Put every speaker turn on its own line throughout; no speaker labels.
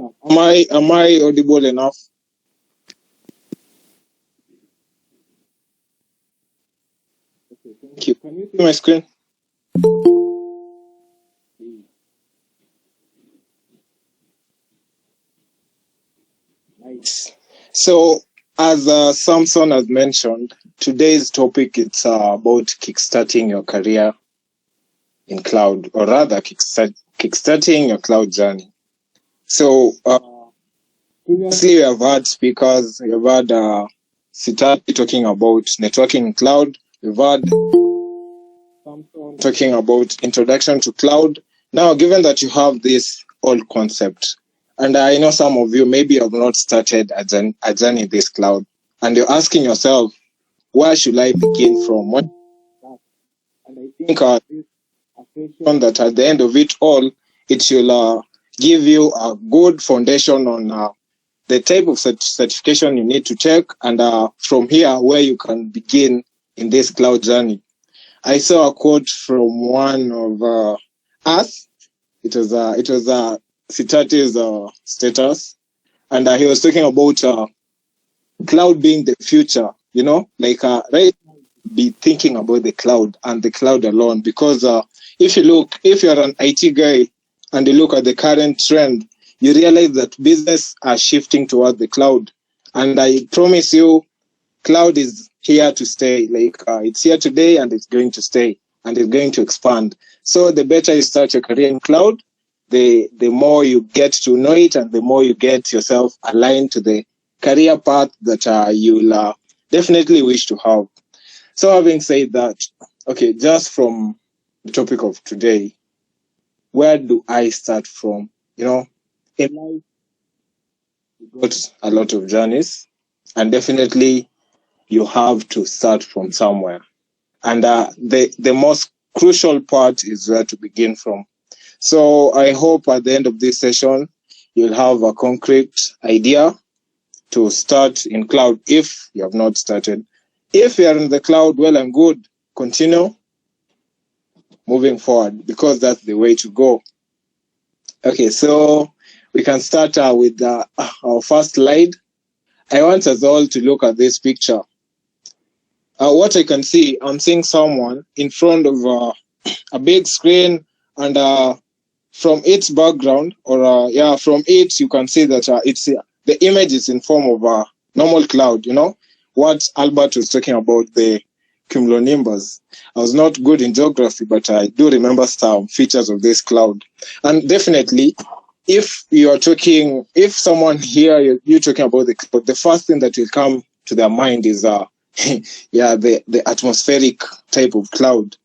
Am I audible enough? Okay, thank you. Can you see my screen? Nice. So, as Samson has mentioned, today's topic it's about kickstarting your career in cloud, or rather, kickstarting your cloud journey. So, previously we have had speakers, we have had Sitati talking about networking in cloud. We've had Samson talking about introduction to cloud. Now, given that you have this old concept, and I know some of you maybe have not started a journey in this cloud, and you're asking yourself, where should I begin from? And I think this assertion that at the end of it all, it will give you a good foundation on the type of certification you need to take, and from here where you can begin in this cloud journey. I saw a quote from one of us. It was Sitati's status, and he was talking about cloud being the future. You know, like right, be thinking about the cloud and the cloud alone, because if you're an IT guy and you look at the current trend, you realize that business are shifting toward the cloud. And I promise you, cloud is here to stay. Like it's here today and it's going to stay and it's going to expand. So the better you start your career in cloud, the more you get to know it and the more you get yourself aligned to the career path that you'll definitely wish to have. So having said that, okay, just from the topic of today, where do I start from? You know, in life, you got a lot of journeys, and definitely you have to start from somewhere. And the most crucial part is where to begin from. So I hope at the end of this session, you'll have a concrete idea to start in cloud if you have not started. If you are in the cloud, well and good, continue moving forward because that's the way to go. Okay, so we can start with our first slide. I want us all to look at this picture. What I can see, I'm seeing someone in front of a big screen, and from its background, or from it, you can see that it's the image is in form of a normal cloud. You know what Albert was talking about, the cumulonimbus. I was not good in geography, but I do remember some features of this cloud. And definitely, if someone here, you're talking about the cloud, the first thing that will come to their mind is the atmospheric type of cloud.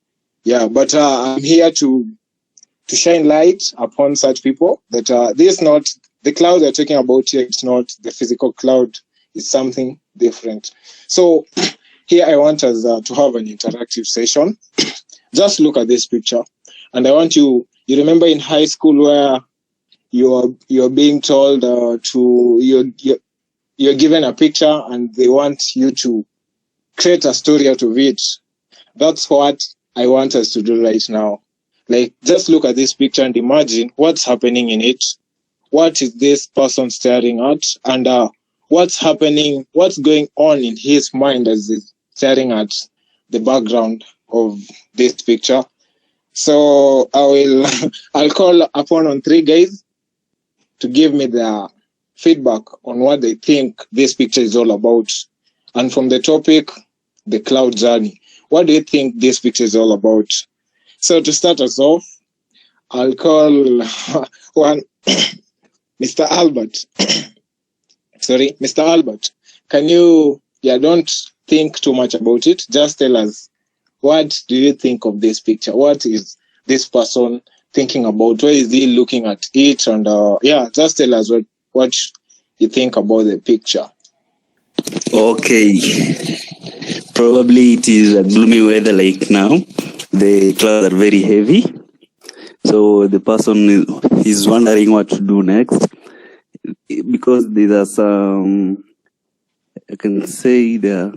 Yeah, but I'm here to shine light upon such people that this is not the cloud they're talking about here. It's not the physical cloud. It's something different. So here I want us to have an interactive session. Just look at this picture, and I want you remember in high school where you're being told you're given a picture and they want you to create a story out of it. That's what I want us to do right now. Like, just look at this picture and imagine what's happening in it. What is this person staring at? And what's happening, what's going on in his mind as he's staring at the background of this picture. So I'll call upon on three guys to give me their feedback on what they think this picture is all about. And from the topic, the cloud journey, what do you think this picture is all about? So to start us off, I'll call one, Mr. Albert. Sorry, Mr. Albert. Can you, don't think too much about it. Just tell us, what do you think of this picture? What is this person thinking about? Why is he looking at it? And just tell us what you think about the picture.
Okay. Probably it is a gloomy weather like now. The clouds are very heavy. So the person is wondering what to do next. Because there are some, I can say there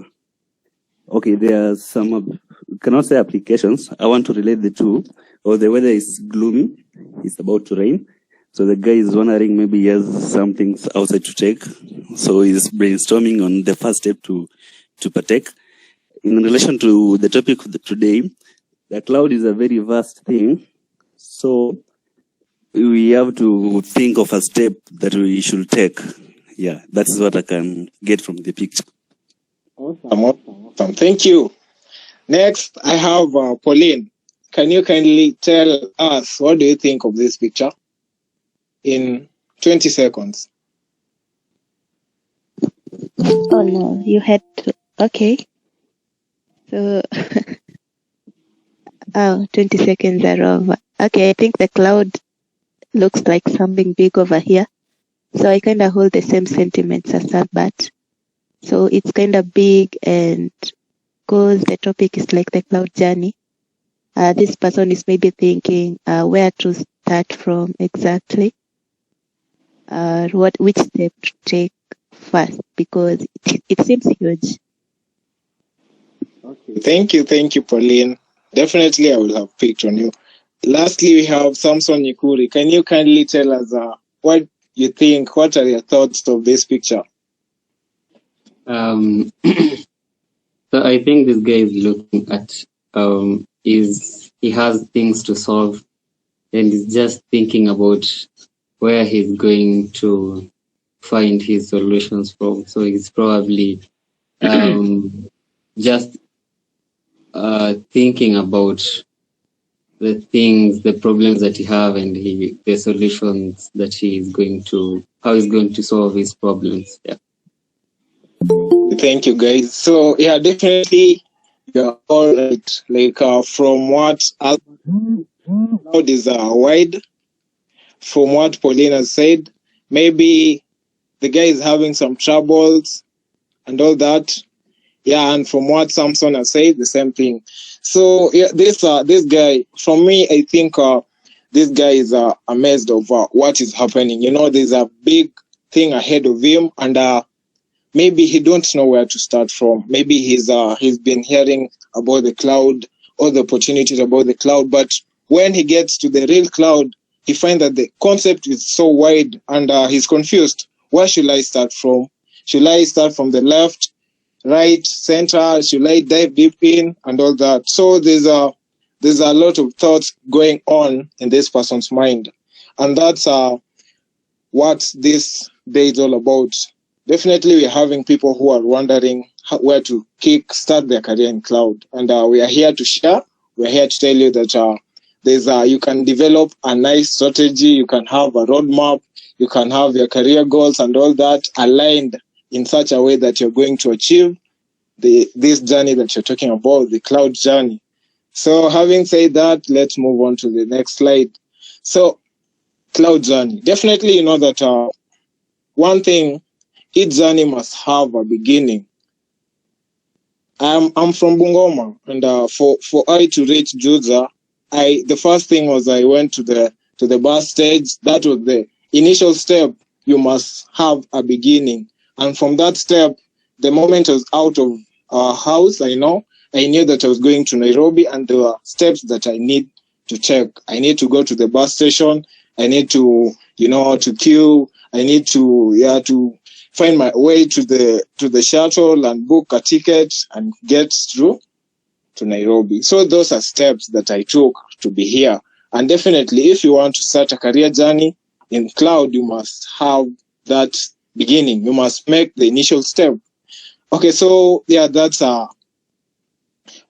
are some, cannot say applications. I want to relate the two. Or the weather is gloomy, it's about to rain. So the guy is wondering maybe he has some things outside to take. So he's brainstorming on the first step to partake. In relation to the topic of today, the cloud is a very vast thing. So we have to think of a step that we should take. Yeah, that is what I can get from the picture.
Awesome. Thank you. Next, I have Pauline. Can you kindly tell us what do you think of this picture in 20 seconds?
Oh no, you had to. Okay. So, 20 seconds are over. Okay, I think the cloud looks like something big over here. So I kind of hold the same sentiments as Albert. So it's kind of big, and because the topic is like the cloud journey, this person is maybe thinking where to start from exactly, which step to take first, because it seems huge.
Okay. Thank you, Pauline. Definitely, I will have picked on you. Lastly, we have Samson Nyikuri. Can you kindly tell us what you think? What are your thoughts of this picture?
So I think this guy is looking at he has things to solve, and he's just thinking about where he's going to find his solutions from. So he's probably just thinking about the problems that he have, and the solutions that how he's going to solve his problems. Yeah.
Thank you, guys. So yeah, definitely you're all right. Like from what cloud is wide, from what Pauline has said, maybe the guy is having some troubles and all that. Yeah, and from what Samson has said, the same thing. So yeah, this guy, from me, I think this guy is amazed of what is happening. You know, there's a big thing ahead of him, and maybe he don't know where to start from. Maybe he's been hearing about the cloud, all the opportunities about the cloud, but when he gets to the real cloud, he finds that the concept is so wide, and he's confused. Where should I start from? Should I start from the left, right, center? Should I dive deep in and all that? So there's a lot of thoughts going on in this person's mind, and that's what this day is all about. Definitely, we're having people who are wondering where to kickstart their career in cloud, and we are here to share. We're here to tell you that you can develop a nice strategy. You can have a roadmap. You can have your career goals and all that aligned in such a way that you're going to achieve this journey that you're talking about, the cloud journey. So having said that, let's move on to the next slide. So cloud journey. Definitely, you know that one thing, each journey must have a beginning. I'm from Bungoma, and for I to reach Juza, the first thing was I went to the bus stage. That was the initial step. You must have a beginning, and from that step, the moment I was out of our house, I knew that I was going to Nairobi, and there were steps that I need to take. I need to go to the bus station. I need to to queue. I need to find my way to the shuttle and book a ticket and get through to Nairobi. So those are steps that I took to be here. And definitely, if you want to start a career journey in cloud, you must have that beginning. You must make the initial step. Okay, so yeah, that's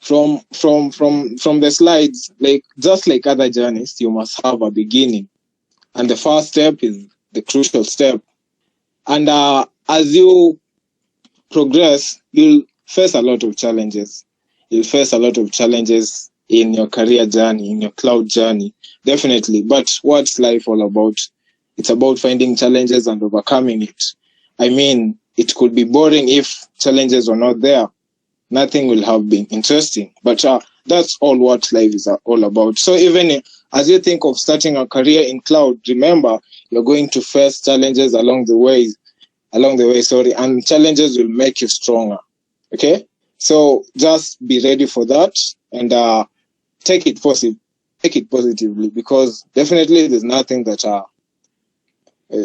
from the slides. Like just like other journeys, you must have a beginning, and the first step is the crucial step. And as you progress, you'll face a lot of challenges. You'll face a lot of challenges in your career journey, in your cloud journey, definitely. But what's life all about? It's about finding challenges and overcoming it. I mean, it could be boring if challenges are not there. Nothing will have been interesting. But that's all what life is all about. So even as you think of starting a career in cloud, remember, you're going to face challenges along the way, and challenges will make you stronger. Okay? So just be ready for that, and take it positively, because definitely there's nothing that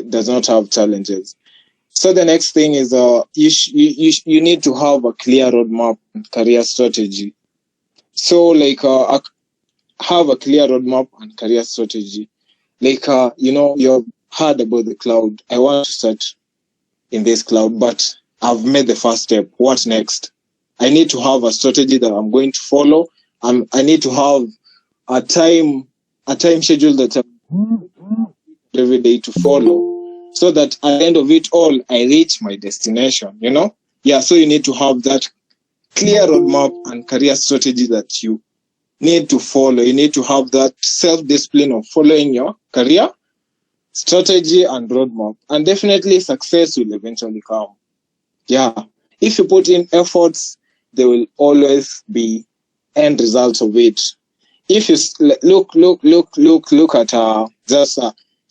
does not have challenges. So the next thing is you need to have a clear roadmap and career strategy. So like have a clear roadmap and career strategy. Like you've heard about the cloud. I want to start in this cloud, but I've made the first step. What next? I need to have a strategy that I'm going to follow. I need to have a time schedule that I'm every day to follow, so that at the end of it all, I reach my destination. So you need to have that clear roadmap and career strategy that you need to follow. You need to have that self-discipline of following your career strategy and roadmap, and definitely success will eventually come. If you put in efforts, there will always be end results of it. If you look at just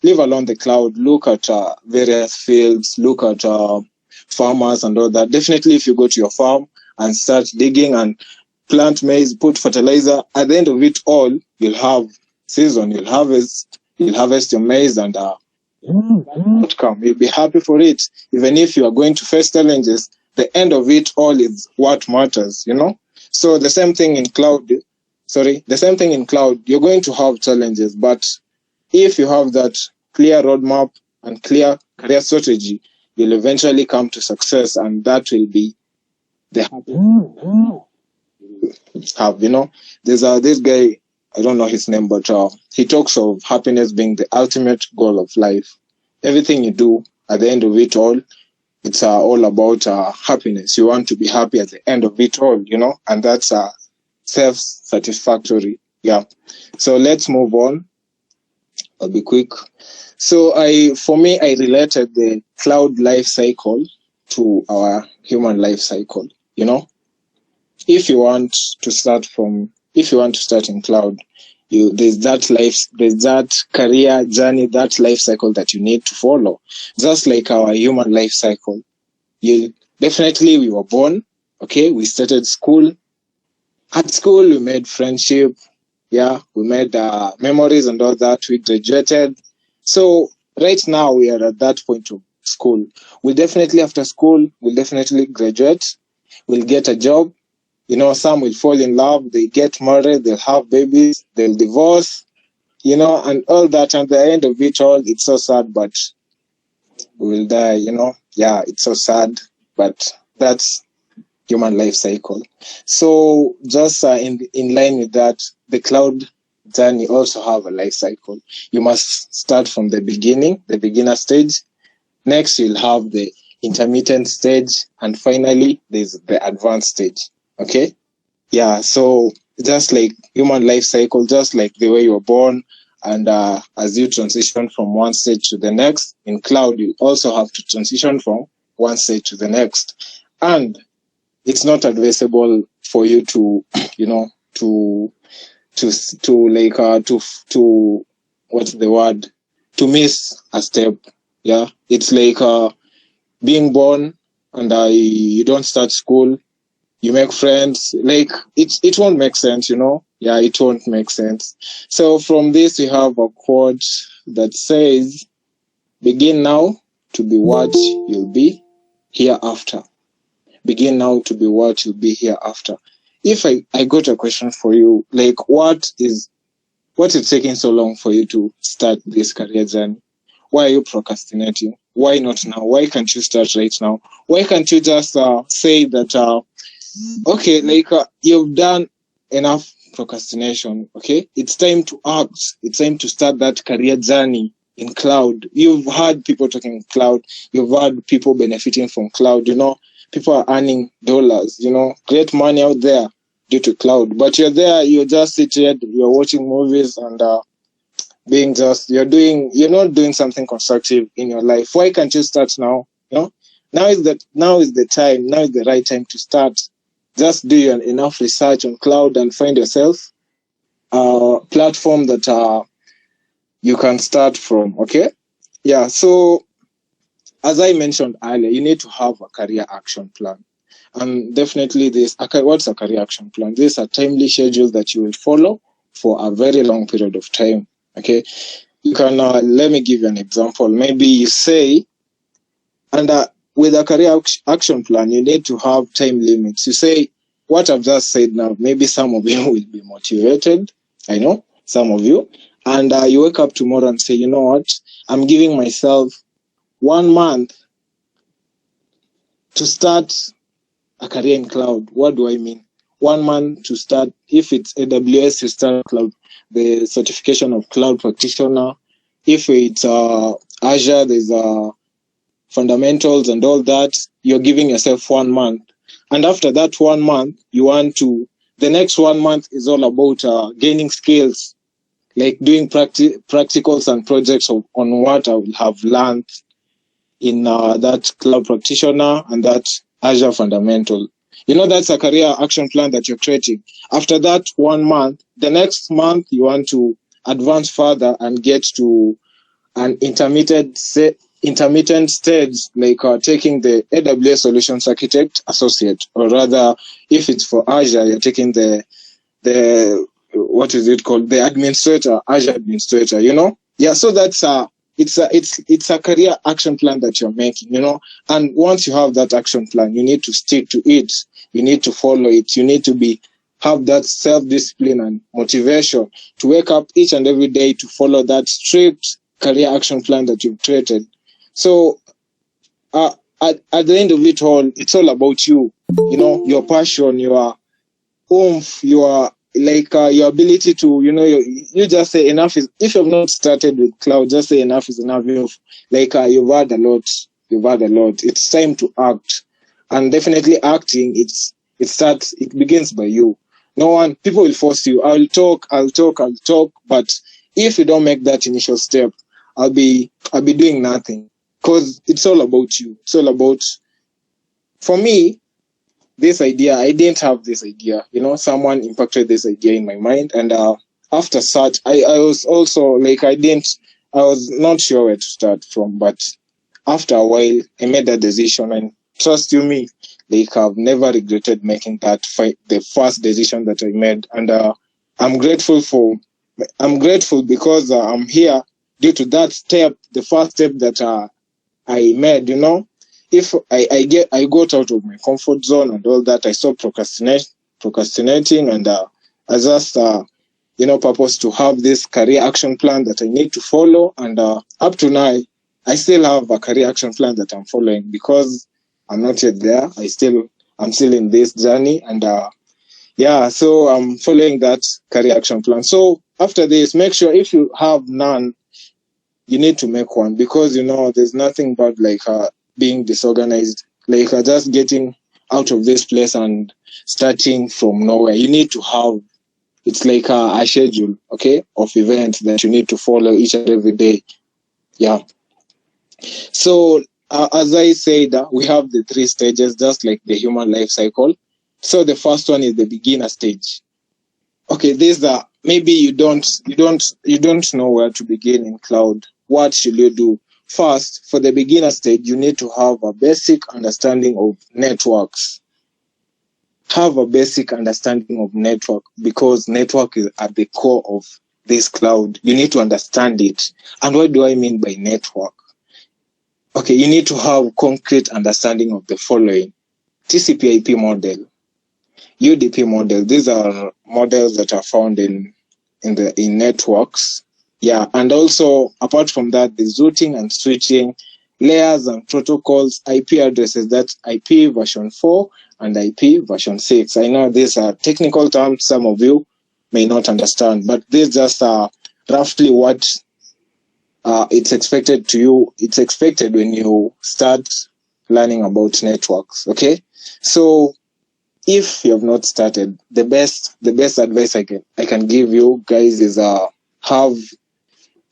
leave alone the cloud, look at various fields, look at farmers and all that. Definitely, if you go to your farm and start digging and plant maize, put fertilizer, at the end of it all, you'll have season, you'll harvest your maize, and outcome, you'll be happy for it. Even if you are going to face challenges, the end of it all is what matters. So the same thing in cloud. You're going to have challenges, but if you have that clear roadmap and clear career strategy, you'll eventually come to success, and that will be the happiness have. There's this guy, I don't know his name, but he talks of happiness being the ultimate goal of life. Everything you do, at the end of it all, it's all about happiness. You want to be happy at the end of it all, and that's self-satisfactory. So let's move on. I'll be quick. So I related the cloud life cycle to our human life cycle. If you want to start in cloud, there's that career journey, that life cycle that you need to follow. Just like our human life cycle. We were born, okay, we started school. At school, we made friendship. We made memories and all that. We graduated. So right now we are at that point of school. After school, we'll definitely graduate. We'll get a job. Some will fall in love. They get married. They'll have babies. They'll divorce. And all that. And the end of it all, it's so sad, but we will die. It's so sad, but that's human life cycle. So just in line with that, the cloud journey also have a life cycle. You must start from the beginner stage. Next, you'll have the intermediate stage, and finally, there's the advanced stage. Okay? So just like human life cycle, just like the way you were born, and as you transition from one stage to the next, in cloud, you also have to transition from one stage to the next. And it's not advisable for you to miss a step. It's like being born and you don't start school, you make friends, like it won't make sense. It won't make sense. So from this we have a quote that says, begin now to be what you'll be hereafter. Begin now to be what you'll be hereafter. If I got a question for you, like what is taking so long for you to start this career journey? Why are you procrastinating? Why not now? Why can't you start right now? Why can't you just say that, you've done enough procrastination, okay? It's time to act. It's time to start that career journey in cloud. You've heard people talking cloud. You've heard people benefiting from cloud, People are earning dollars, great money out there due to cloud. But you're there, you're just seated, you're watching movies and you're not doing something constructive in your life. Why can't you start now? Now is the right time to start. Just do enough research on cloud and find yourself a platform that you can start from, okay? So as I mentioned earlier, you need to have a career action plan. And definitely what's a career action plan? This is a timely schedule that you will follow for a very long period of time. Okay. you can, let me give you an example. Maybe you say, and with a career action plan, you need to have time limits. You say, what I've just said now, maybe some of you will be motivated. I know, some of you. And you wake up tomorrow and say, you know what? I'm giving myself 1 month to start a career in cloud. What do I mean? 1 month to start. If it's AWS, you start cloud, the certification of cloud practitioner. If it's Azure, there's fundamentals and all that. You're giving yourself 1 month. And after that 1 month, the next 1 month is all about gaining skills, like doing practicals and projects on what I will have learned in that cloud practitioner and that Azure fundamental. That's a career action plan that you're creating. After that 1 month, the next month you want to advance further and get to an intermittent stage, like taking the AWS Solutions Architect Associate, or rather, if it's for Azure, you're taking the what is it called, the administrator, Azure administrator. Yeah. So that's it's a career action plan that you're making. And once you have that action plan, you need to stick to it. You need to follow it. You need to have that self-discipline and motivation to wake up each and every day to follow that strict career action plan that you've created. So at the end of it all, it's all about you. Your passion, your oomph, your your ability to, you just say enough is, if you've not started with cloud, just say enough is enough. You've had a lot. It's time to act. And definitely acting, it begins by you. People will force you. I'll talk. But if you don't make that initial step, I'll be doing nothing, because it's all about you. It's all about, for me, this idea. I didn't have this idea. Someone impacted this idea in my mind. And after such, I was also I was not sure where to start from. But after a while, I made that decision. And trust you me, I've never regretted making the first decision that I made. And I'm grateful because I'm here due to that step, the first step that I made. If I got out of my comfort zone and all that, I stopped procrastinating, and I just purpose to have this career action plan that I need to follow. And up to now, I still have a career action plan that I'm following, because I'm not yet there. I'm still in this journey, and so I'm following that career action plan. So after this, make sure if you have none, you need to make one, because there's nothing bad being disorganized, just getting out of this place and starting from nowhere. You need to have, it's a schedule, okay, of events that you need to follow each and every day. Yeah. So as I said, we have the 3 stages, just like the human life cycle. So the first one is the beginner stage. Okay, maybe you don't know where to begin in cloud. What should you do? First, for the beginner stage, you need to have a basic understanding of networks. Have a basic understanding of network, because network is at the core of this cloud. You need to understand it. And what do I mean by network? Okay, you need to have concrete understanding of the following: TCP/IP model, UDP model. These are models that are found in networks. Yeah, and also apart from that, the routing and switching, layers and protocols, IP addresses, that's IP version 4 and IP version 6. I know these are technical terms some of you may not understand, but these just are roughly what it's expected when you start learning about networks. Okay, so if you have not started, the best advice I can give you guys is have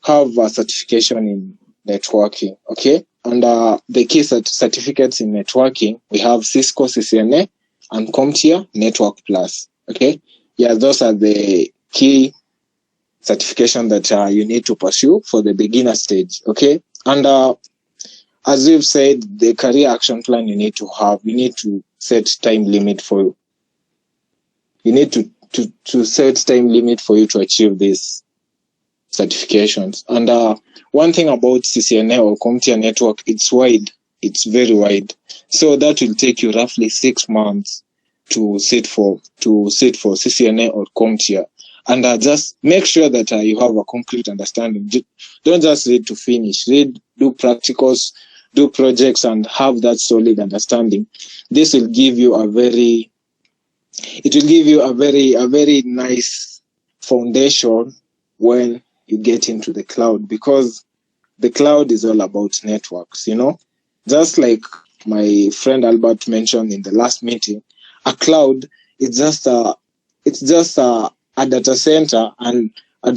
a certification in networking. Okay, and the key certificates in networking, we have Cisco CCNA and CompTIA Network Plus. Okay, yeah, those are the key certification that you need to pursue for the beginner stage. Okay, and as we've said, the career action plan you need to set time limit for you. You need to set time limit for you to achieve this. certifications. And one thing about CCNA or CompTIA network, it's wide. It's very wide. So that will take you roughly 6 months to sit for CCNA or CompTIA. And just make sure that you have a concrete understanding. Don't just read to finish. Read, do practicals, do projects, and have that solid understanding. This will give you a very nice foundation when you get into the cloud, because the cloud is all about networks, just like my friend Albert mentioned in the last meeting. A cloud is just a data center, and a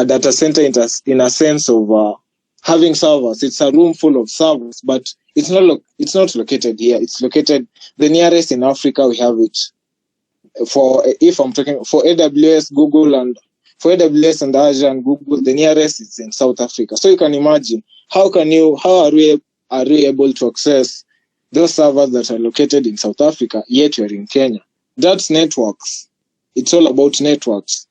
data center in a sense of having servers. It's a room full of servers, but it's not located here. It's located the nearest in Africa. We have it for AWS, Google, and for AWS and Azure and Google, the nearest is in South Africa. So you can imagine how are we able to access those servers that are located in South Africa, yet you're in Kenya? That's networks. It's all about networks,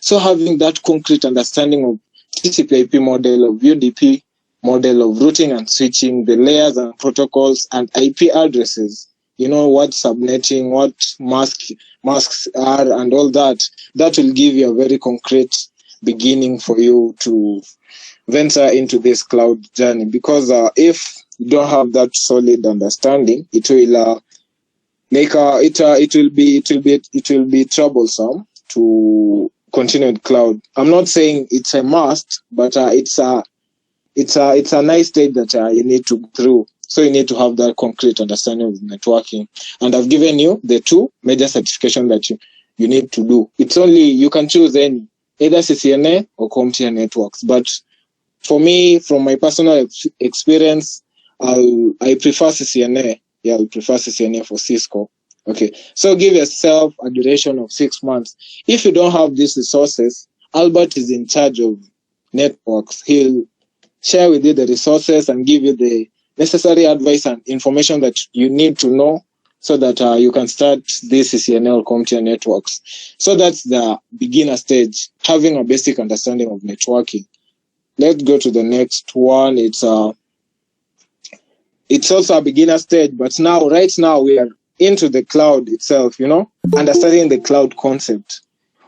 So having that concrete understanding of TCP/IP model, of UDP model, of routing and switching, the layers and protocols, and IP addresses, what subnetting, what masks are, and all that will give you a very concrete beginning for you to venture into this cloud journey. Because if you don't have that solid understanding, it will be troublesome to continue with cloud. I'm not saying it's a must, but it's a nice stage that you need to go through. So you need to have that concrete understanding of networking. And I've given you the 2 major certifications that you need to do. It's only, you can choose any, either CCNA or CompTIA networks. But for me, from my personal experience, I prefer CCNA. Yeah, I prefer CCNA for Cisco. Okay, so give yourself a duration of 6 months. If you don't have these resources, Albert is in charge of networks. He'll share with you the resources and give you the necessary advice and information that you need to know so that you can start this CCNA or CompTIA networks. So that's the beginner stage, having a basic understanding of networking. Let's go to the next one. It's also a beginner stage, but right now we are into the cloud itself, understanding the cloud concept.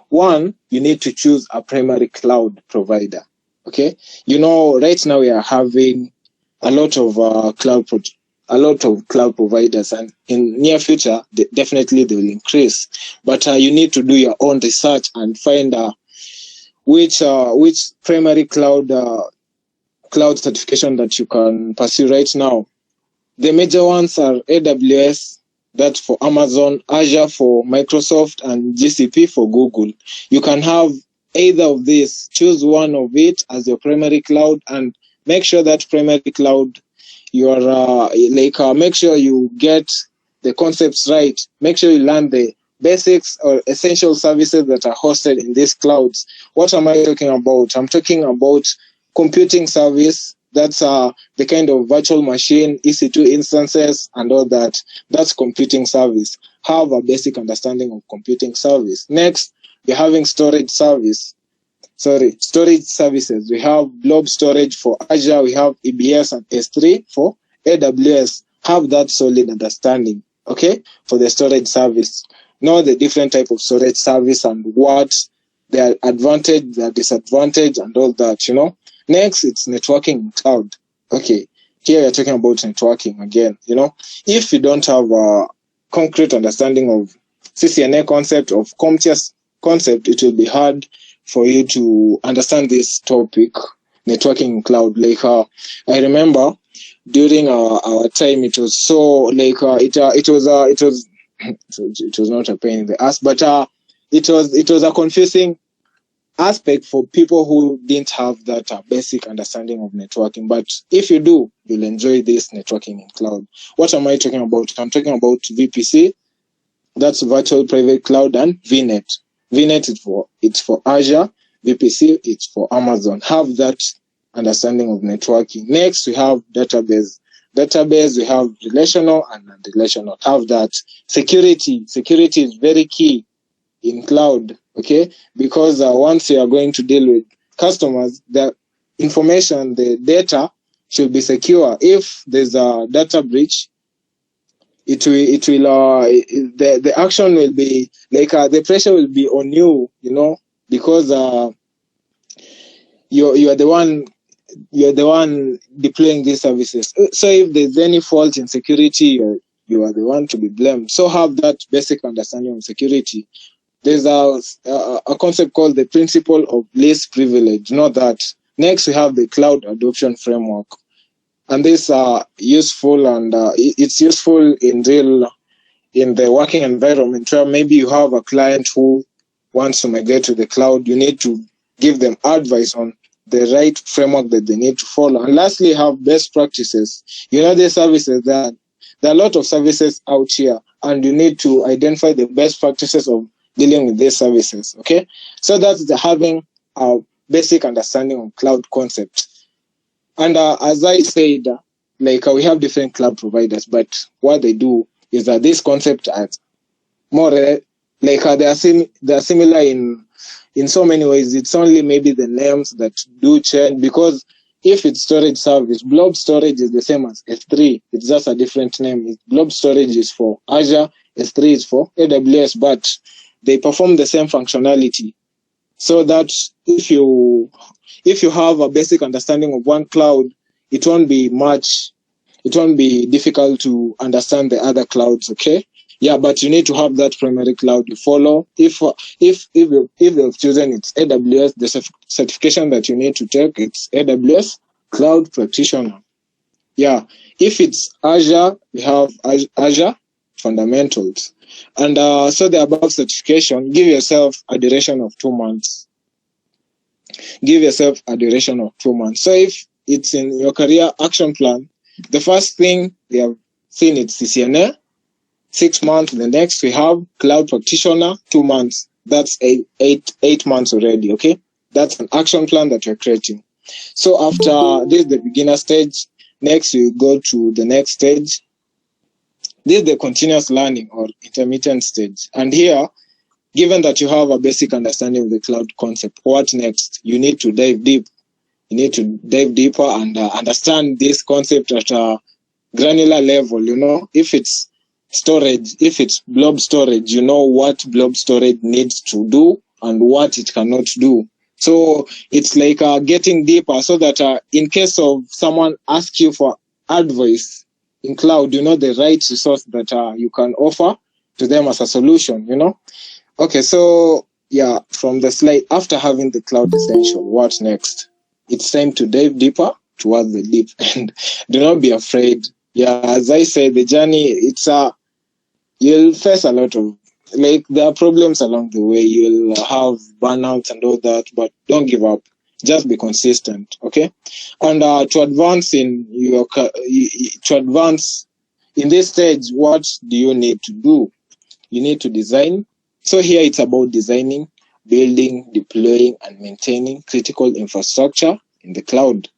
One, you need to choose a primary cloud provider. Okay, right now we are having a lot of cloud providers, and in near future, definitely they will increase. But you need to do your own research and find which primary cloud certification that you can pursue right now. The major ones are AWS, that's for Amazon, Azure for Microsoft, and GCP for Google. You can have either of these. Choose one of it as your primary cloud, and make sure that primary cloud, make sure you get the concepts right. Make sure you learn the basics or essential services that are hosted in these clouds. What am I talking about? I'm talking about computing service. That's the kind of virtual machine, EC2 instances, and all that. That's computing service. Have a basic understanding of computing service. Next, we're having storage services. We have blob storage for Azure. We have EBS and S3 for AWS. Have that solid understanding, okay, for the storage service. Know the different type of storage service and what their advantage, their disadvantage, and all that, Next, it's networking in cloud. Okay, here we're talking about networking again. If you don't have a concrete understanding of CCNA concept, of CompTIA concept, it will be hard for you to understand this topic, networking in cloud. I remember during our time, it was so it was not a pain in the ass, but it was a confusing aspect for people who didn't have that basic understanding of networking. But if you do, you'll enjoy this networking in cloud. What am I talking about? I'm talking about VPC, that's virtual private cloud, and VNet. VNet it's for Azure, VPC it's for Amazon. Have that understanding of networking. Next, we have database. We have relational and non-relational. Have that. Security is very key in cloud, okay? Because once you are going to deal with customers, the information, the data should be secure. If there's a data breach, the action will be like the pressure will be on you, because you're the one deploying these services. So if there's any fault in security, you are the one to be blamed. So have that basic understanding of security. There's a concept called the principle of least privilege. Know that. Next, we have the cloud adoption framework. And these are useful, and it's useful in the working environment where maybe you have a client who wants to migrate to the cloud. You need to give them advice on the right framework that they need to follow. And lastly, have best practices. The services that there are a lot of services out here, and you need to identify the best practices of dealing with these services. Okay, so that's having a basic understanding of cloud concept. And as I said, we have different cloud providers, but what they do is that this concept are more they are similar in so many ways. It's only maybe the names that do change, because if it's storage service, blob storage is the same as S3. It's just a different name. Blob storage is for Azure, S3 is for AWS, but they perform the same functionality. So that if you have a basic understanding of one cloud, it won't be difficult to understand the other clouds. Okay. Yeah, but you need to have that primary cloud you follow. If you've chosen it's AWS, the certification that you need to take, it's AWS Cloud Practitioner. Yeah. If it's Azure, we have Azure Fundamentals. And so the above certification, give yourself a duration of 2 months. Give yourself a duration of 2 months. So if it's in your career action plan, the first thing we have seen it's CCNA, 6 months. The next we have Cloud Practitioner, 2 months. That's eight months already. Okay, that's an action plan that you're creating. So after this, the beginner stage. Next, you go to the next stage. This is the continuous learning or intermittent stage. And here, given that you have a basic understanding of the cloud concept, what next? You need to dive deep. You need to dive deeper and understand this concept at a granular level. If it's storage, if it's blob storage, what blob storage needs to do and what it cannot do. So it's like getting deeper so that in case of someone ask you for advice in cloud, you know the right resource that you can offer to them as a solution, Okay, so yeah, from the slide, after having the cloud essential, what next? It's time to dive deeper towards the deep, and do not be afraid. Yeah, as I said, the journey, you'll face a lot of, there are problems along the way. You'll have burnouts and all that, but don't give up. Just be consistent, okay? And to advance in this stage, what do you need to do? You need to design. So here it's about designing, building, deploying, and maintaining critical infrastructure in the cloud.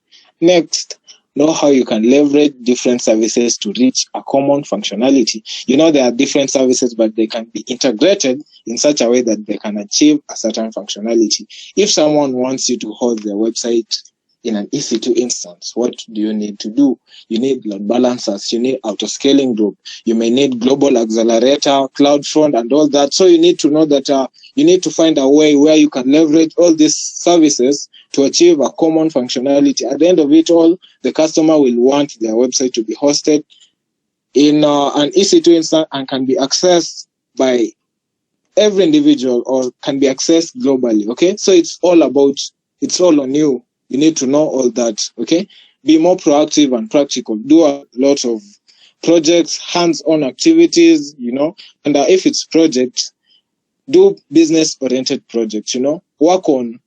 Next, know how you can leverage different services to reach a common functionality. There are different services, but they can be integrated in such a way that they can achieve a certain functionality. If someone wants you to host their website in an EC2 instance, what do you need to do? You need load balancers, you need auto-scaling group, you may need global accelerator, CloudFront, and all that. So you need to know that you need to find a way where you can leverage all these services to achieve a common functionality. At the end of it all, the customer will want their website to be hosted in an EC2 instance and can be accessed by every individual or can be accessed globally. Okay, so it's all on you. You need to know all that. Okay, be more proactive and practical. Do a lot of projects, hands-on activities. And if it's projects, do business-oriented projects. Work on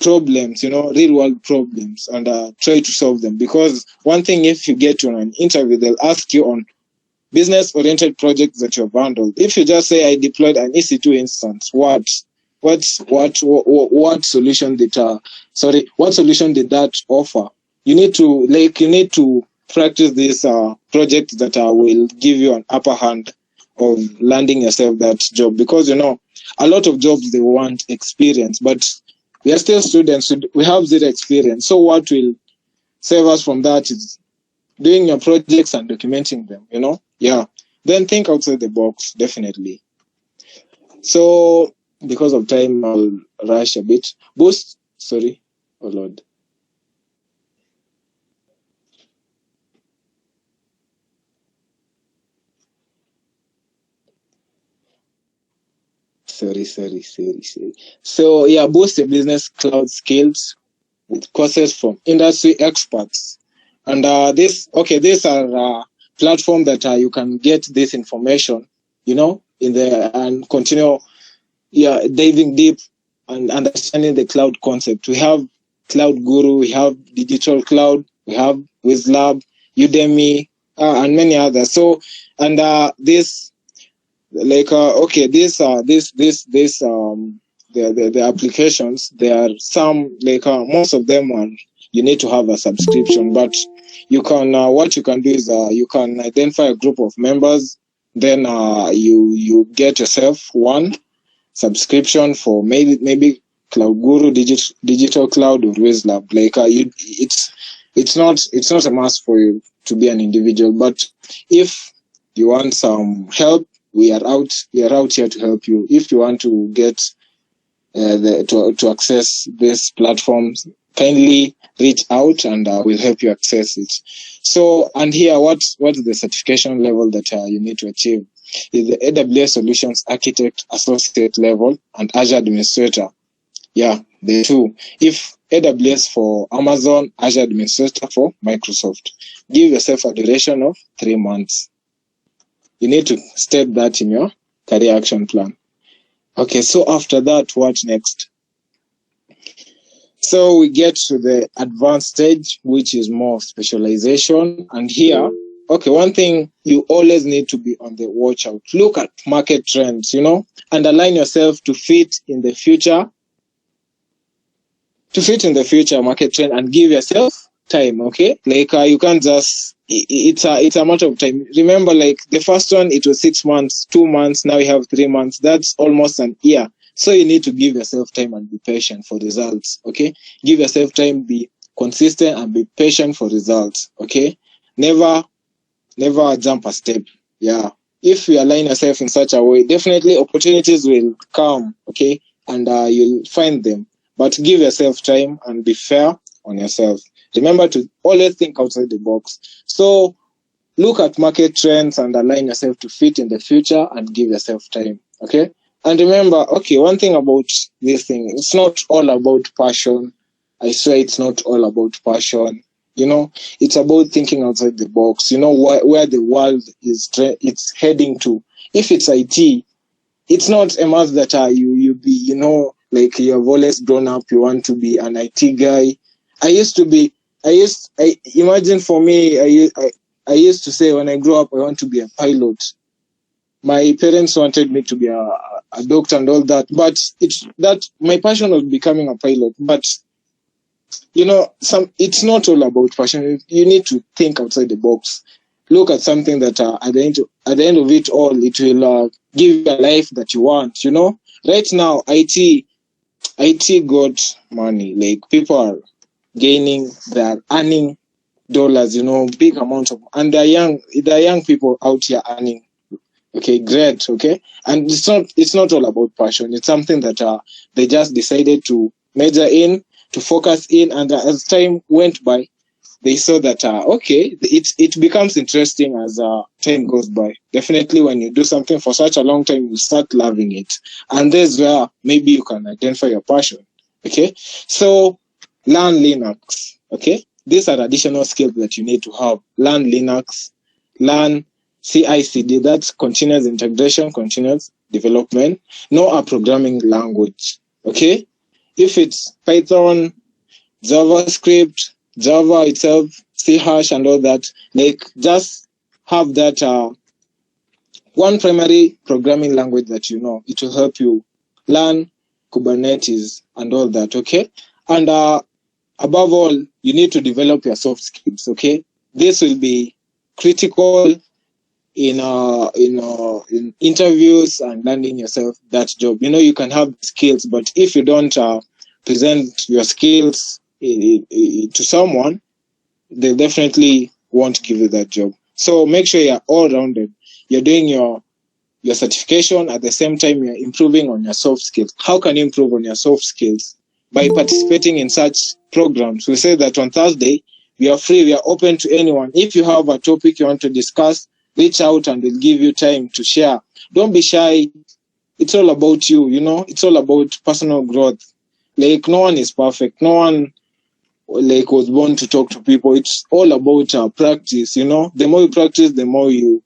problems, real world problems, and try to solve them. Because one thing, if you get to an interview, they'll ask you on business oriented projects that you've handled. If you just say I deployed an EC2 instance, what solution did that offer? You need to practice these projects that will give you an upper hand of landing yourself that job, because a lot of jobs they want experience, but We are still students. We have zero experience. So what will save us from that is doing your projects and documenting them, you know? Yeah. Then think outside the box, definitely. So because of time, I'll rush a bit. Boost, sorry. Oh Lord. Sorry. So yeah, boost your business cloud skills with courses from industry experts. And these are platforms that you can get this information, you know, in there and continue diving deep and understanding the cloud concept. We have Cloud Guru, we have Digital Cloud, we have WizLab, Udemy, and many others. So, and this like the applications, there are some like most of them are you need to have a subscription, but you can what you can do is you can identify a group of members, then you get yourself one subscription for maybe Cloud Guru, Digital Cloud, or WizLab. Like it's not a must for you to be an individual, but if you want some help, we are out here to help you. If you want to get to access these platforms, kindly reach out and we'll help you access it. So, and here, what's the certification level that you need to achieve? Is the AWS Solutions Architect Associate level and Azure Administrator. Yeah, the two. If AWS for Amazon, Azure Administrator for Microsoft. Give yourself a duration of 3 months. You need to state that in your career action plan. Okay, so after that, what next? So we get to the advanced stage, which is more specialization. And here, okay, one thing you always need to be on the watch out. Look at market trends, you know, and align yourself to fit in the future market trend and give yourself time, okay? Like you can't just, it's a matter of time. Remember, like the first one, it was 6 months, 2 months, now you have 3 months. That's almost an year. So you need to give yourself time and be patient for results, okay? Give yourself time, be consistent and be patient for results, okay? Never jump a step, yeah. If you align yourself in such a way, definitely opportunities will come, okay? And you'll find them. But give yourself time and be fair on yourself. Remember to always think outside the box. So look at market trends and align yourself to fit in the future and give yourself time, okay? And remember, okay, one thing about this thing, it's not all about passion. I swear it's not all about passion. You know, it's about thinking outside the box. You know, where the world it's heading to. If it's IT, it's not a must that you be, you know, like you have always grown up, you want to be an IT guy. Imagine for me, I used to say when I grew up, I want to be a pilot. My parents wanted me to be a doctor and all that, but my passion was becoming a pilot. But you know, it's not all about passion. You need to think outside the box. Look at something that at the end of it all, it will give you a life that you want. You know, right now IT got money. Like people are gaining, they're earning dollars. You know, big amount of, and they're young people out here earning. Okay, great. Okay, and it's not all about passion. It's something that they just decided to major in, to focus in, and as time went by, they saw that okay, it becomes interesting as time goes by. Definitely, when you do something for such a long time, you start loving it, and there's where maybe you can identify your passion. Okay, so learn Linux. Okay, these are additional skills that you need to have. Learn Linux, learn CI/CD, that's continuous integration, continuous development. Know a programming language. Okay, if it's Python, JavaScript, Java itself, C# and all that, like just have that one primary programming language that you know. It will help you learn Kubernetes and all that, okay? And above all, you need to develop your soft skills, okay? This will be critical in interviews and landing yourself that job. You know, you can have skills, but if you don't present your skills to someone, they definitely won't give you that job. So make sure you're all rounded. You're doing your certification at the same time you're improving on your soft skills. How can you improve on your soft skills? By participating in such programs. We say that on Thursday, we are free, we are open to anyone. If you have a topic you want to discuss, reach out and we'll give you time to share. Don't be shy. It's all about you, it's all about personal growth. Like, no one is perfect. No one was born to talk to people. It's all about practice, The more you practice, the more you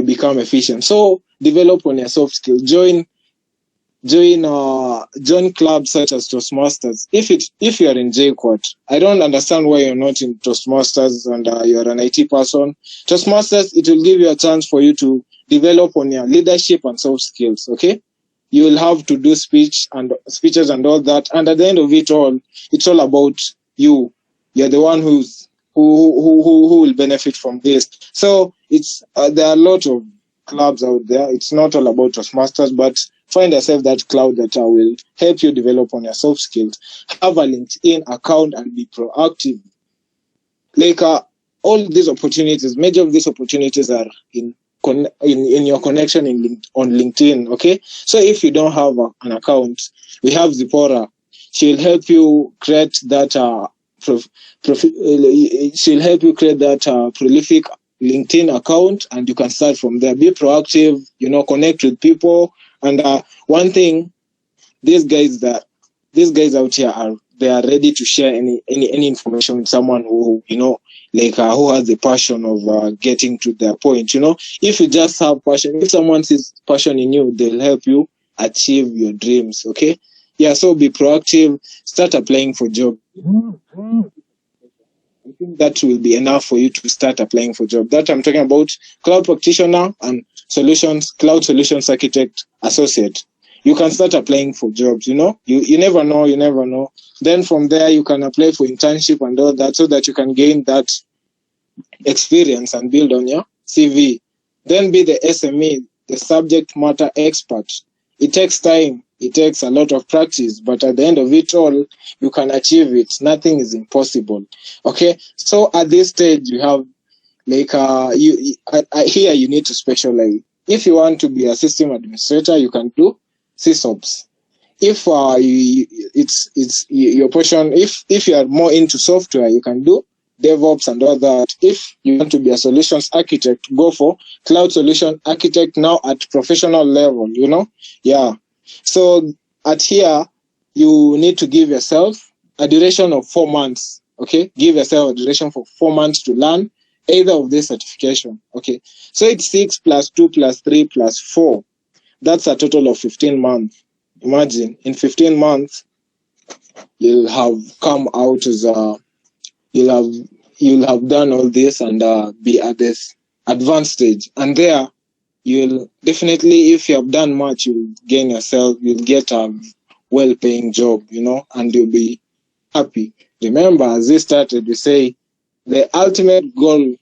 become efficient. So develop on your soft skills. Join clubs such as Toastmasters. If you are in JQuat, I don't understand why you're not in Toastmasters and you're an IT person. Toastmasters, it will give you a chance for you to develop on your leadership and soft skills. Okay, you will have to do speeches and all that. And at the end of it all, it's all about you. You're the one who will benefit from this. So it's there are a lot of clubs out there. It's not all about Toastmasters, but find yourself that cloud that will help you develop on your soft skills. Have a LinkedIn account and be proactive. Like all these opportunities, major of these opportunities are in your connection on LinkedIn. Okay, so if you don't have an account, we have Zipporah. She'll help you create that prolific LinkedIn account, and you can start from there. Be proactive, connect with people. And one thing, these guys out here they are ready to share any information with someone who who has the passion of getting to their point. If you just have passion, if someone sees passion in you, they'll help you achieve your dreams. Okay, yeah. So be proactive. Start applying for jobs. I think that will be enough for you to start applying for jobs. That I'm talking about cloud practitioner and cloud solutions architect associate. You can start applying for jobs, you never know. Then from there, you can apply for internship and all that so that you can gain that experience and build on your CV. Then be the SME, the subject matter expert. It takes time. It takes a lot of practice, but at the end of it all, you can achieve it. Nothing is impossible. Okay. So at this stage, you have here you need to specialize. If you want to be a system administrator, you can do sysops. If it's your portion, if you are more into software, you can do DevOps and all that. If you want to be a solutions architect, go for cloud solution architect now at professional level. Yeah. So at here, you need to give yourself a duration of 4 months. Okay, give yourself a duration for 4 months to learn either of this certification. Okay, so it's 6 plus 2 plus 3 plus 4. That's a total of 15 months. Imagine in 15 months, you'll have come out as you'll have done all this and be at this advanced stage. And there, you'll definitely, if you have done much, you'll gain yourself. You'll get a well-paying job, and you'll be happy. Remember, as we started, we say the ultimate goal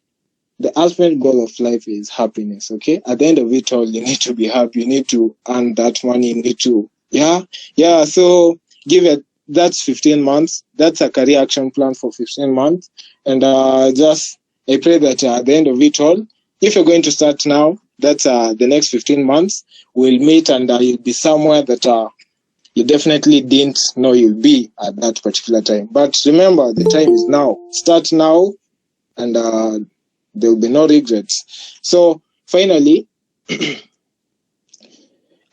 of life is happiness. Okay, at the end of it all, you need to be happy. You need to earn that money. You need to, yeah. So give it. That's 15 months. That's a career action plan for 15 months. And I pray that at the end of it all, if you're going to start now, that's the next 15 months, we'll meet and you'll be somewhere that you definitely didn't know you'll be at that particular time. But remember, the time is now. Start now, and there will be no regrets. So finally,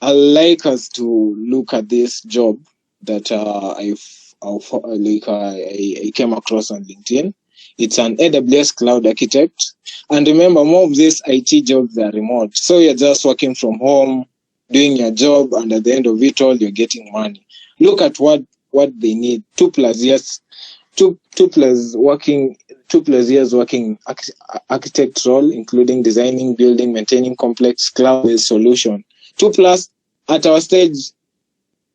I'd like us to look at this job that I came across on LinkedIn. It's an AWS cloud architect. And remember, more of these IT jobs are remote. So you're just working from home, doing your job, and at the end of it all, you're getting money. Look at what they need. 2+ years, 2+ years working architect role, including designing, building, maintaining complex cloud-based solution. 2+ at our stage,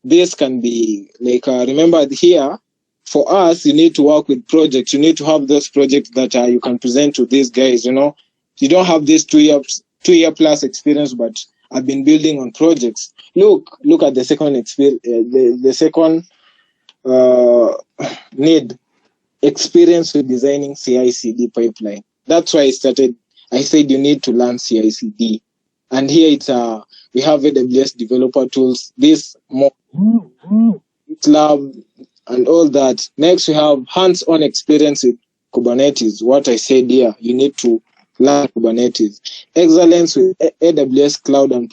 this can be remember here, for us, you need to work with projects. You need to have those projects that you can present to these guys. You don't have this 2-year plus experience, but I've been building on projects. Look at the second experience, the second uh, need experience with designing CI/CD pipeline. That's why I said you need to learn CI/CD. And here we have AWS developer tools, this more GitLab and all that. Next, we have hands-on experience with Kubernetes. What I said here, you need to learn Kubernetes. Excellence with AWS Cloud and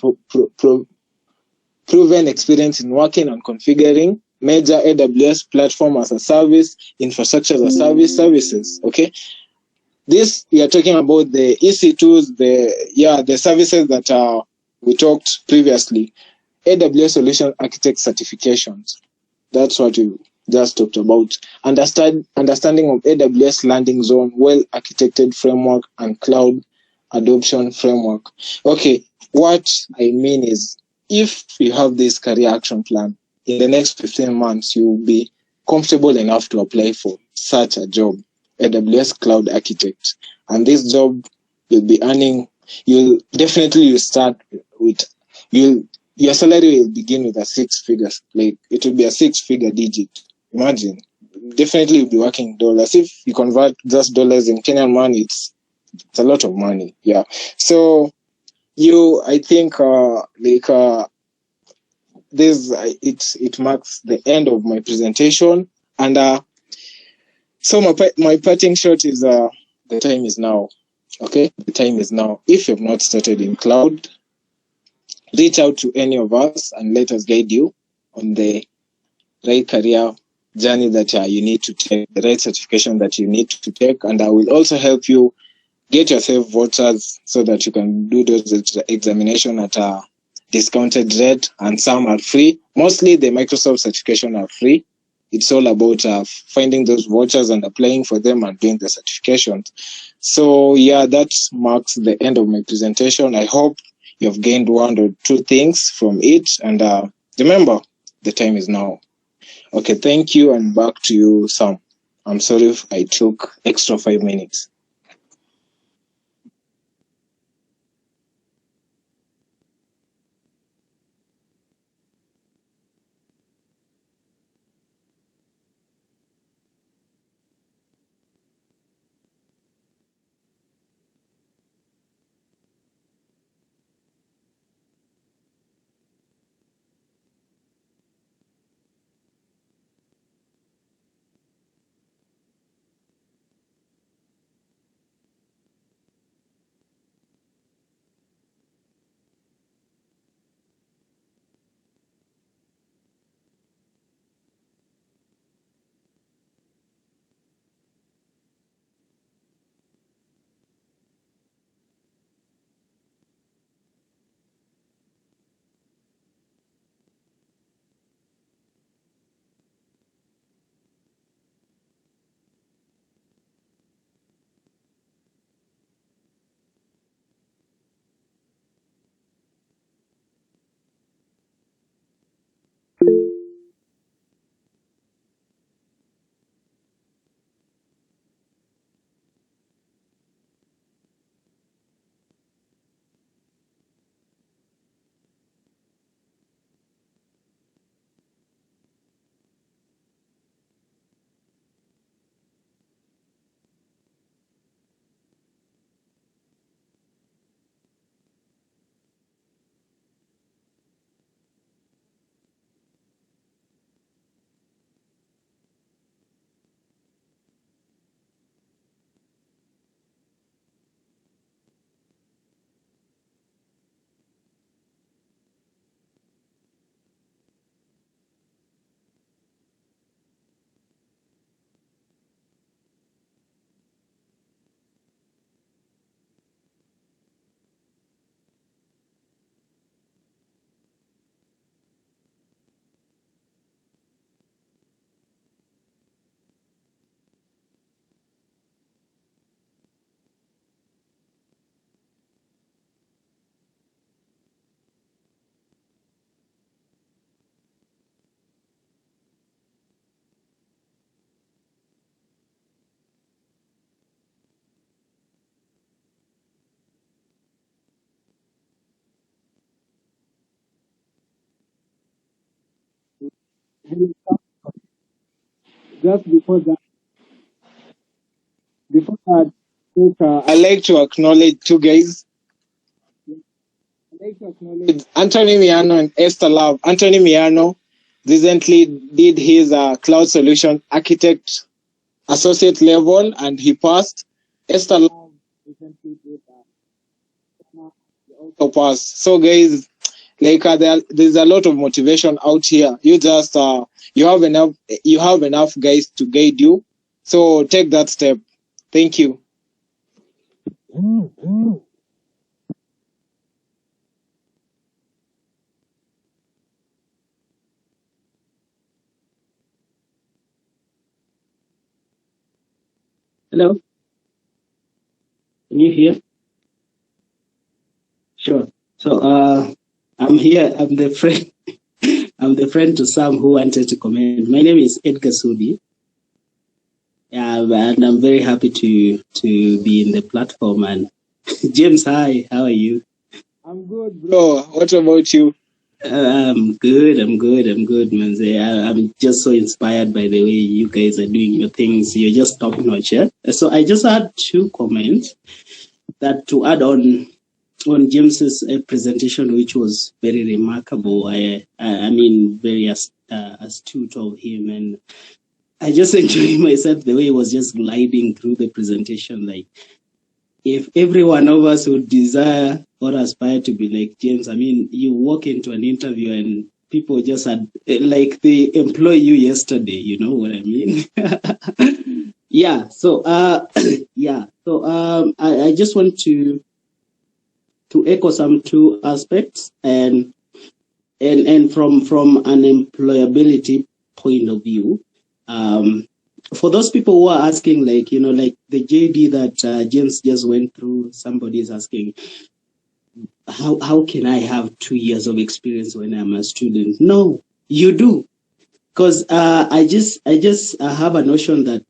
proven experience in working and configuring major AWS platform as a service, infrastructure as a service, services. Okay, this we are talking about the EC2s, the services that we talked previously. AWS Solution Architect certifications. That's what we just talked about. Understanding of AWS landing zone, well architected framework, and cloud adoption framework. Okay, what I mean is, if you have this career action plan, in the next 15 months, you will be comfortable enough to apply for such a job, AWS Cloud Architect. And this job you'll be earning, you'll start with, your salary will begin with a six figures, like it will be a six-figure digit. Imagine, definitely you'll be working dollars. If you convert just dollars in Kenyan money, it's a lot of money. Yeah. So I think this it marks the end of my presentation, and so my parting shot is the time is now. Okay, the time is now. If you've not started in cloud, reach out to any of us and let us guide you on the right career journey that you need to take, the right certification that you need to take, and I will also help you get yourself vouchers so that you can do those examination at a discounted rate, and some are free. Mostly the Microsoft certification are free. It's all about finding those vouchers and applying for them and doing the certifications. So yeah, that marks the end of my presentation. I hope you've gained one or two things from it, and remember, the time is now. Okay, thank you, and back to you, Sam. I'm sorry if I took extra 5 minutes. just before that, I like to acknowledge two guys. I like to acknowledge Anthony Miano and Esther Love. Anthony Miano recently did his cloud solution architect associate level and he passed. Esther Love recently did also passed. So guys, like there's a lot of motivation out here. You just you have enough guys to guide you. So take that step. Thank you.
Hello? Can you hear? Sure. So I'm here. I'm the friend. I'm the friend to Sam who wanted to comment. My name is Edgar Sudi. And I'm very happy to be in the platform. And James, hi. How are you?
I'm good, bro. What about you?
I'm good, Manze. I'm just so inspired by the way you guys are doing your things. You're just top notch, yeah? So I just had two comments that to add on James's presentation, which was very remarkable. I mean, very astute of him, and I just enjoyed myself the way he was just gliding through the presentation. Like, if every one of us would desire or aspire to be like James, I mean, you walk into an interview and people just had, like they employ you yesterday, you know what I mean? Yeah, so, I just want to echo some two aspects and from an employability point of view, for those people who are asking, like, you know, like the JD that James just went through, somebody is asking, how can I have 2 years of experience when I'm a student? No, you do. Because I just have a notion that,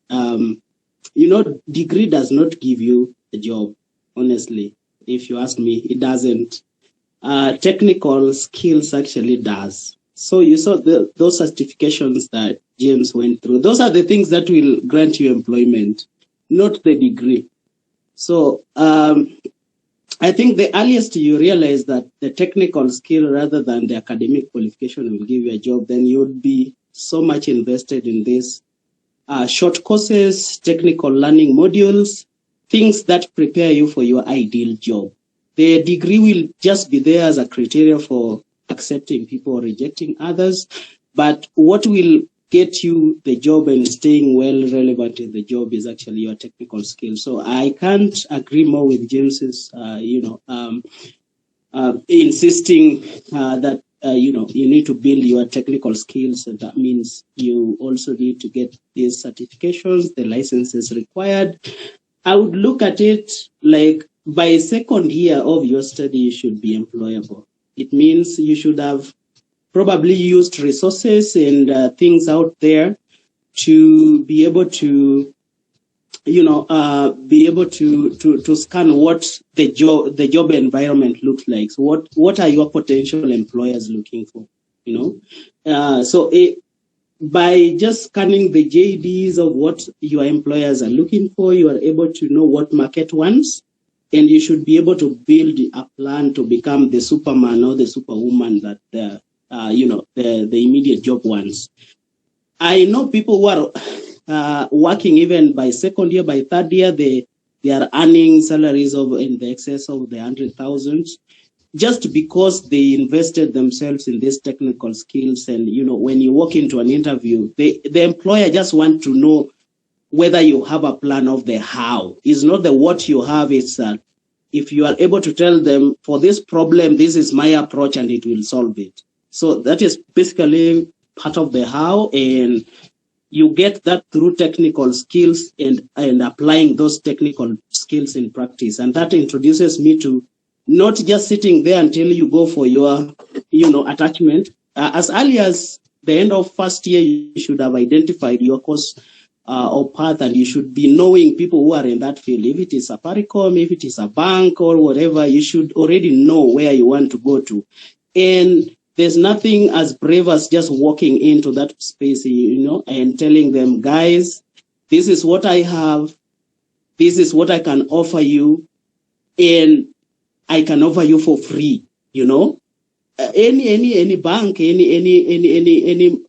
you know, degree does not give you a job, honestly. If you ask me, it doesn't. Technical skills actually does. So you saw those certifications that James went through. Those are the things that will grant you employment, not the degree. So I think the earliest you realize that the technical skill rather than the academic qualification will give you a job, then you would be so much invested in this short courses, technical learning modules, things that prepare you for your ideal job. The degree will just be there as a criteria for accepting people or rejecting others. But what will get you the job and staying well relevant in the job is actually your technical skills. So I can't agree more with James's, insisting that, you need to build your technical skills. And that means you also need to get these certifications, the licenses required. I would look at it like by second year of your study, you should be employable. It means you should have probably used resources and things out there to be able to, be able to scan what the job environment looks like. So what are your potential employers looking for? By just scanning the JDs of what your employers are looking for, you are able to know what market wants, and you should be able to build a plan to become the Superman or the Superwoman that the immediate job wants. I know people who are working even by second year, by third year, they are earning salaries in the excess of the 100,000. Just because they invested themselves in these technical skills. And, when you walk into an interview, the employer just wants to know whether you have a plan of the how. It's not the what you have, it's if you are able to tell them, for this problem, this is my approach and it will solve it. So that is basically part of the how, and you get that through technical skills and applying those technical skills in practice. And that introduces me to not just sitting there until you go for your, attachment. As early as the end of first year, you should have identified your course or path, and you should be knowing people who are in that field. If it is a Paricom, if it is a bank or whatever, you should already know where you want to go to. And there's nothing as brave as just walking into that space, and telling them, guys, this is what I have, this is what I can offer you, and I can offer you for free. Any bank, any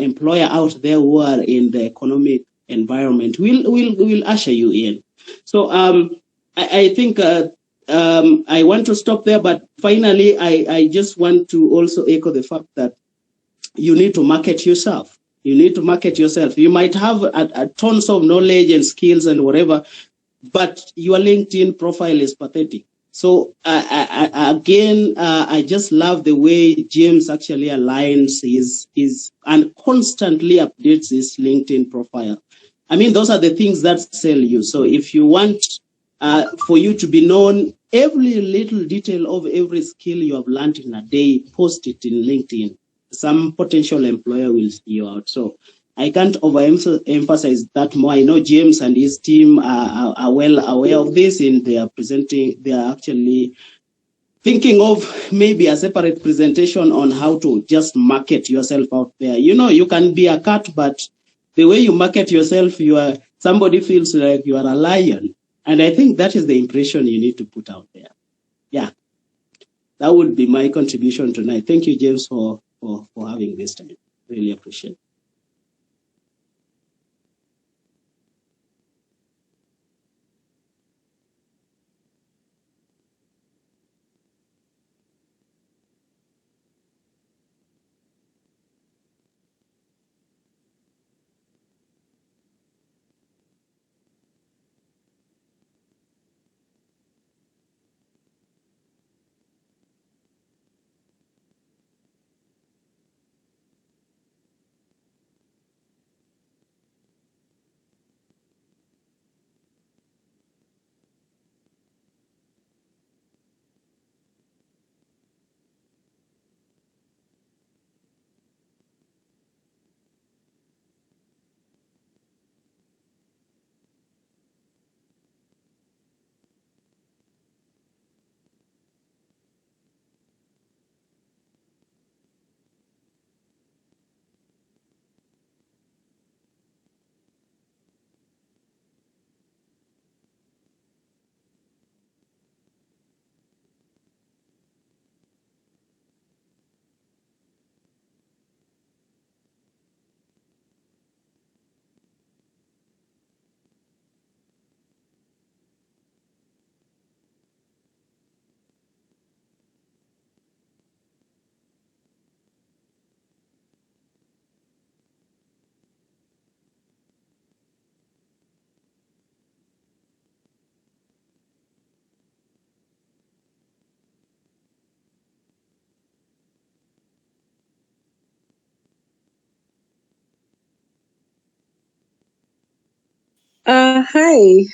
employer out there who are in the economic environment will usher you in. So I think I want to stop there, but finally I just want to also echo the fact that you need to market yourself. You need to market yourself. You might have a tons of knowledge and skills and whatever, but your LinkedIn profile is pathetic. So I just love the way James actually aligns his and constantly updates his LinkedIn profile. I mean, those are the things that sell you. So if you want for you to be known, every little detail of every skill you have learned in a day, post it in LinkedIn. Some potential employer will see you out. So I can't overemphasize that more. I know James and his team are well aware of this, and they are actually thinking of maybe a separate presentation on how to just market yourself out there. You can be a cat, but the way you market yourself, somebody feels like you are a lion. And I think that is the impression you need to put out there. Yeah, that would be my contribution tonight. Thank you, James, for having this time. Really appreciate it.
Hi.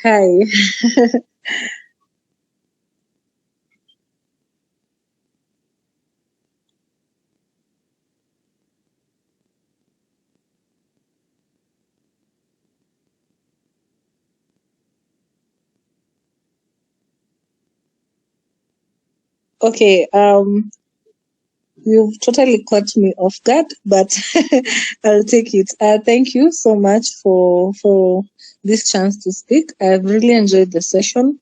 Okay, you've totally caught me off guard, but I'll take it. Thank you so much for this chance to speak. I've really enjoyed the session.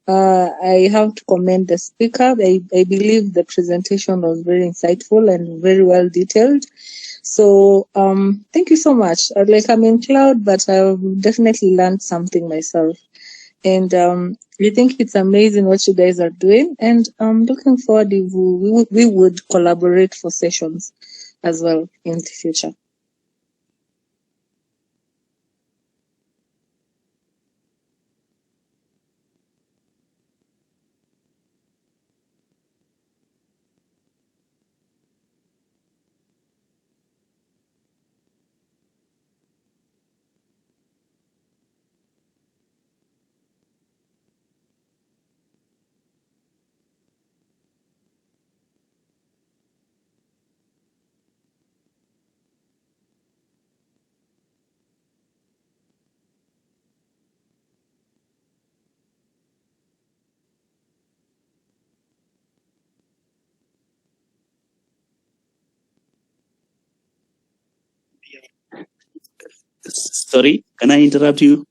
I have to commend the speaker. I believe the presentation was very insightful and very well detailed. So thank you so much. Like, I'm in cloud, but I've definitely learned something myself. And we think it's amazing what you guys are doing. And I'm looking forward if we would collaborate for sessions as well in the future.
Sorry, can I interrupt you?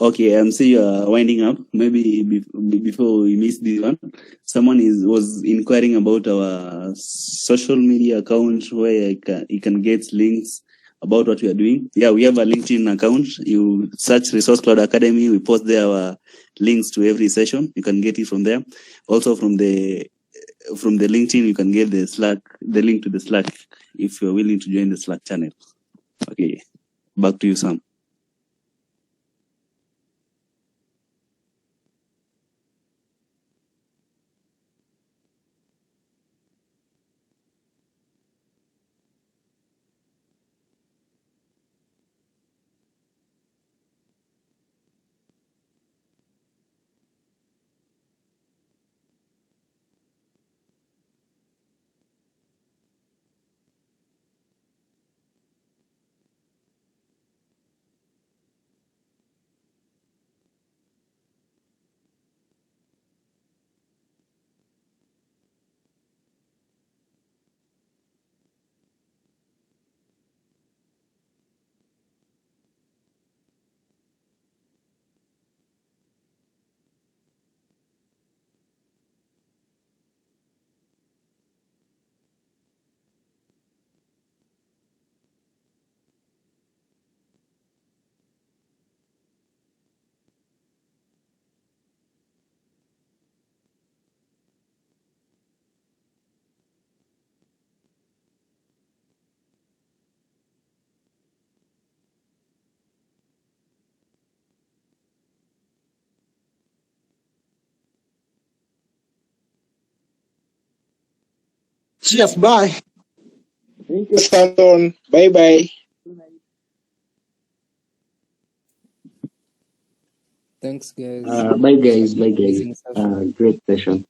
Okay, I'm see you winding up. Maybe before we miss this one, someone was inquiring about our social media account where you can get links about what we are doing. Yeah, we have a LinkedIn account. You search Resource Cloud Academy. We post there our links to every session. You can get it from there. Also from the LinkedIn, you can get the link to the Slack if you're willing to join the Slack channel. Okay, back to you, Sam.
Cheers, bye. Thank you, Stanton. Bye bye.
Thanks, guys.
Bye guys.
Amazing session.
Great session.